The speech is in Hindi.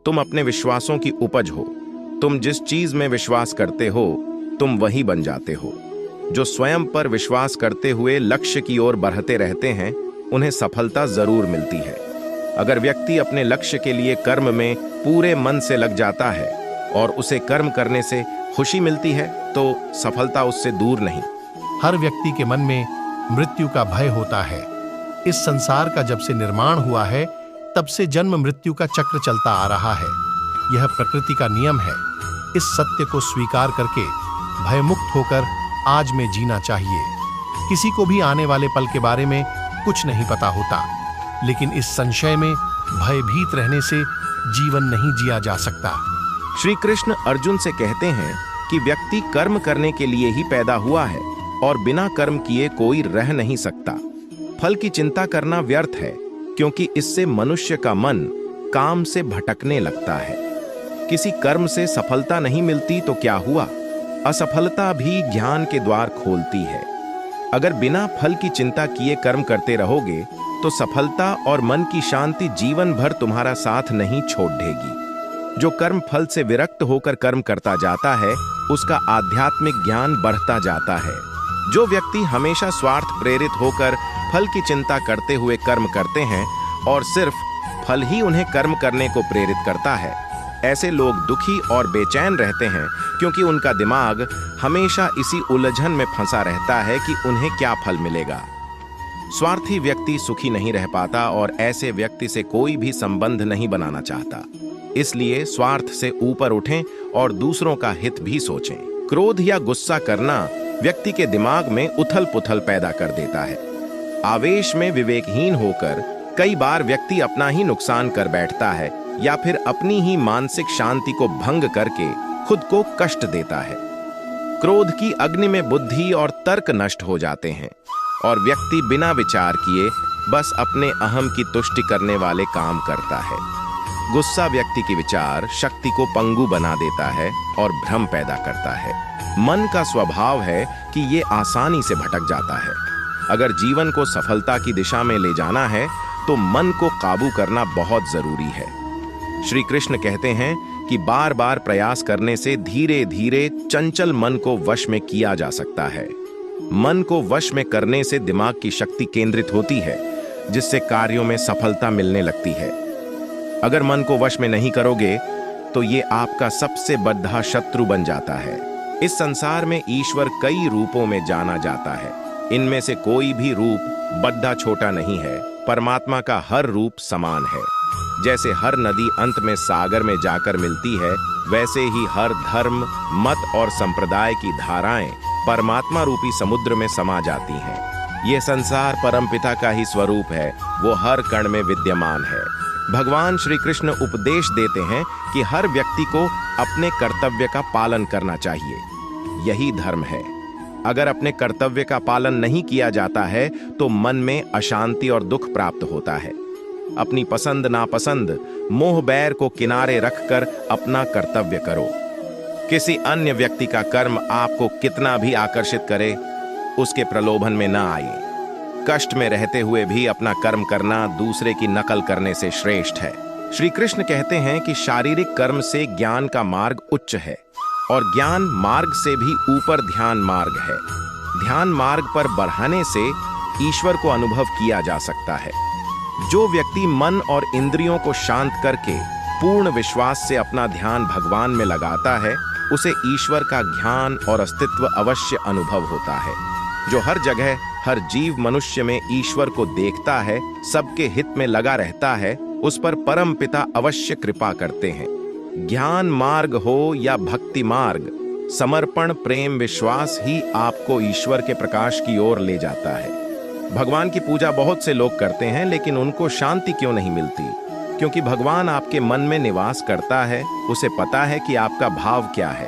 तुम अपने विश्वासों की उपज हो। तुम जिस चीज में विश्वास करते हो तुम वही बन जाते हो। जो स्वयं पर विश्वास करते हुए लक्ष्य की ओर बढ़ते रहते हैं उन्हें सफलता जरूर मिलती है। अगर व्यक्ति अपने लक्ष्य के लिए कर्म में पूरे मन से लग जाता है और उसे कर्म करने से खुशी मिलती है तो सफलता उससे दूर नहीं। हर व्यक्ति के मन में मृत्यु का भय होता है। इस संसार का जब से निर्माण हुआ है तब से जन्म मृत्यु का चक्र चलता आ रहा है। यह प्रकृति का नियम है। इस सत्य को स्वीकार करके भयमुक्त होकर आज में जीना चाहिए। किसी को भी आने वाले पल के बारे में कुछ नहीं पता होता, लेकिन इस संशय में भयभीत रहने से जीवन नहीं जिया जा सकता। श्री कृष्ण अर्जुन से कहते हैं कि व्यक्ति कर्म करने के लिए ही पैदा हुआ है और बिना कर्म किए कोई रह नहीं सकता। फल की चिंता करना व्यर्थ है, क्योंकि इससे मनुष्य का मन काम से भटकने लगता है। किसी कर्म से सफलता नहीं मिलती तो क्या हुआ? असफलता भी ज्ञान के द्वार खोलती है। अगर बिना फल की चिंता किए कर्म करते रहोगे तो सफलता और मन की शांति जीवन भर तुम्हारा साथ नहीं छोड़ देगी। जो कर्म फल से विरक्त होकर कर्म करता जाता है उसका आध्यात्मिक ज्ञान बढ़ता जाता है। जो व्यक्ति हमेशा स्वार्थ प्रेरित होकर फल की चिंता करते हुए कर्म करते हैं और सिर्फ फल ही उन्हें कर्म करने को प्रेरित करता है, ऐसे लोग दुखी और बेचैन रहते हैं, क्योंकि उनका दिमाग हमेशा इसी उलझन में फंसा रहता है कि उन्हें क्या फल मिलेगा। स्वार्थी व्यक्ति सुखी नहीं रह पाता और ऐसे व्यक्ति से कोई भी संबंध नहीं बनाना चाहता। इसलिए स्वार्थ से ऊपर उठें और दूसरों का हित भी सोचें। क्रोध या गुस्सा करना व्यक्ति के दिमाग में उथल पुथल पैदा कर देता है। आवेश में विवेकहीन होकर कई बार व्यक्ति अपना ही नुकसान कर बैठता है या फिर अपनी ही मानसिक शांति को भंग करके खुद को कष्ट देता है। क्रोध की अग्नि में बुद्धि और तर्क नष्ट हो जाते हैं और व्यक्ति बिना विचार किए बस अपने अहम की तुष्टि करने वाले काम करता है। गुस्सा व्यक्ति की विचार शक्ति को पंगु बना देता है और भ्रम पैदा करता है। मन का स्वभाव है कि ये आसानी से भटक जाता है। अगर जीवन को सफलता की दिशा में ले जाना है तो मन को काबू करना बहुत जरूरी है। श्री कृष्ण कहते हैं कि बार बार प्रयास करने से धीरे धीरे चंचल मन को वश में किया जा सकता है। मन को वश में करने से दिमाग की शक्ति केंद्रित होती है, जिससे कार्यों में सफलता मिलने लगती है। अगर मन को वश में नहीं करोगे तो ये आपका सबसे बड़ा शत्रु बन जाता है। इस संसार में ईश्वर कई रूपों में जाना जाता है। इनमें से कोई भी रूप बड़ा छोटा नहीं है। परमात्मा का हर रूप समान है। जैसे हर नदी अंत में सागर में जाकर मिलती है, वैसे ही हर धर्म, मत और संप्रदाय की धाराएं परमात्मा रूपी समुद्र में समा जाती हैं। यह संसार परमपिता का ही स्वरूप है। वो हर कण में विद्यमान है। भगवान श्री कृष्ण उपदेश देते हैं कि हर व्यक्ति को अपने कर्तव्य का पालन करना चाहिए। यही धर्म है। अगर अपने कर्तव्य का पालन नहीं किया जाता है तो मन में अशांति और दुख प्राप्त होता है। अपनी पसंद नापसंद, मोह बैर को किनारे रखकर अपना कर्तव्य करो। किसी अन्य व्यक्ति का कर्म आपको कितना भी आकर्षित करे, उसके प्रलोभन में न आइए। कष्ट में रहते हुए भी अपना कर्म करना दूसरे की नकल करने से श्रेष्ठ है। श्री कृष्ण कहते हैं कि शारीरिक कर्म से ज्ञान का मार्ग उच्च है और ज्ञान मार्ग से भी ऊपर ध्यान मार्ग है। ध्यान मार्ग पर बढ़ाने से ईश्वर को अनुभव किया जा सकता है। जो व्यक्ति मन और इंद्रियों को शांत करके पूर्ण विश्वास से अपना ध्यान भगवान में लगाता है, उसे ईश्वर का ज्ञान और अस्तित्व अवश्य अनुभव होता है। जो हर जगह हर जीव मनुष्य में ईश्वर को देखता है, सबके हित में लगा रहता है, उस पर परम पिता अवश्य कृपा करते हैं। ज्ञान मार्ग हो या भक्ति मार्ग, समर्पण, प्रेम, विश्वास ही आपको ईश्वर के प्रकाश की ओर ले जाता है। भगवान की पूजा बहुत से लोग करते हैं, लेकिन उनको शांति क्यों नहीं मिलती? क्योंकि भगवान आपके मन में निवास करता है। उसे पता है कि आपका भाव क्या है।